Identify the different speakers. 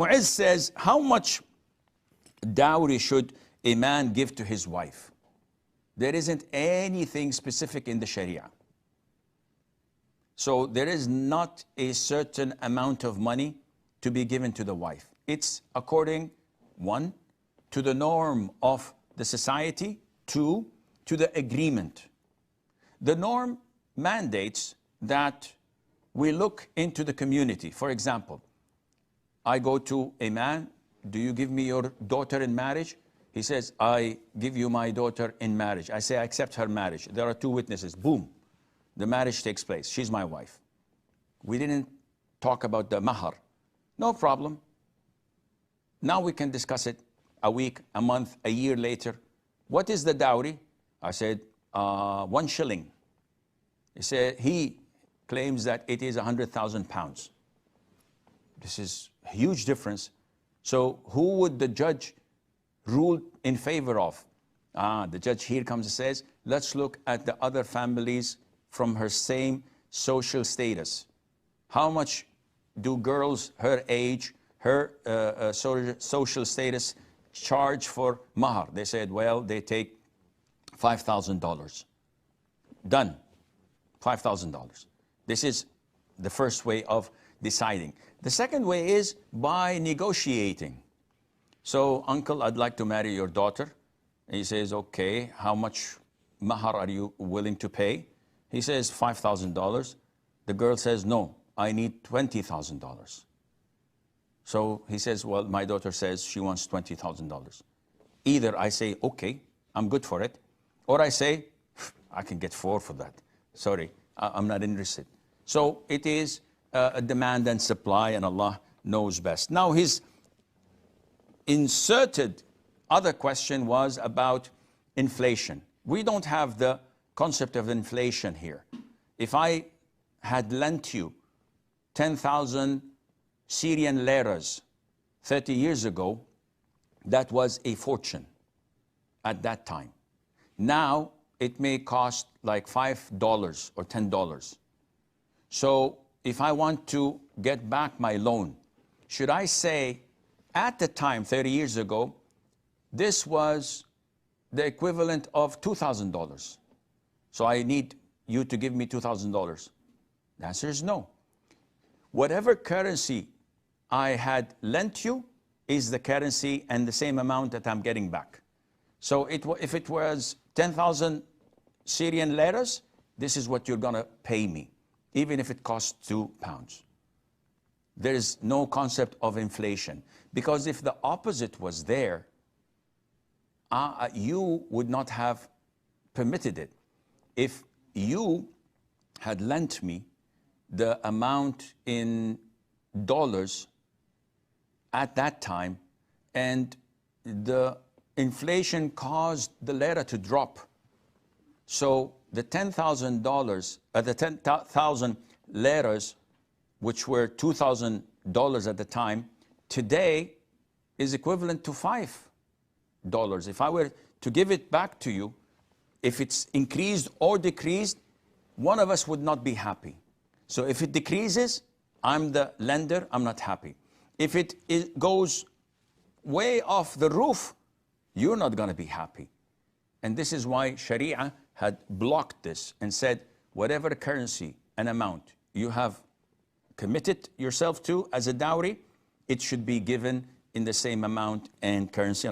Speaker 1: Mu'izz says, how much dowry should a man give to his wife? There isn't anything specific in the Sharia. So there is not a certain amount of money to be given to the wife. It's according, one, to the norm of the society, two, to the agreement. The norm mandates that we look into the community. For example, I go to a man, do you give me your daughter in marriage? He says, I give you my daughter in marriage. I say, I accept her marriage. There are two witnesses. Boom. The marriage takes place. She's my wife. We didn't talk about the MAHR. No problem. Now we can discuss it a week, a month, a year later. What is the dowry? I said, 1 shilling. He said, he claims that it is 100,000 pounds. This is a huge difference. So who would the judge rule in favor of? The judge here comes and says, let's look at the other families from her same social status. How much do girls her age, her social status charge for mahar? They said, well, they take $5,000. Done. $5,000. This is the first way of deciding. The second way is by negotiating. So, uncle, I'd like to marry your daughter. And he says, okay, how much mahar are you willing to pay? He says $5,000. The girl says, no, I need $20,000. So he says, well, my daughter says she wants $20,000. Either I say, okay, I'm good for it, or I say, I can get 4 for that. Sorry, I'm not interested. So it is a demand and supply, and Allah knows best. Now his inserted other question was about inflation. We don't have the concept of inflation here. If I had lent you 10,000 Syrian liras 30 years ago, that was a fortune at that time. Now it may cost like $5 or $10. So if I want to get back my loan, should I say at the time, 30 years ago, this was the equivalent of $2,000. So I need you to give me $2,000. The answer is no. Whatever currency I had lent you is the currency and the same amount that I'm getting back. So if it was 10,000 Syrian liras, this is what you're going to pay me, even if it costs £2. There is no concept of inflation. Because if the opposite was there, you would not have permitted it. If you had lent me the amount in dollars at that time, and the inflation caused the lira to drop, so the $10,000, the 10,000 liras, which were $2,000 at the time, today is equivalent to $5. If I were to give it back to you, if it's increased or decreased, one of us would not be happy. So if it decreases, I'm the lender, I'm not happy. If it goes way off the roof, you're not going to be happy. And this is why Sharia had blocked this and said, whatever currency and amount you have committed yourself to as a dowry, it should be given in the same amount and currency.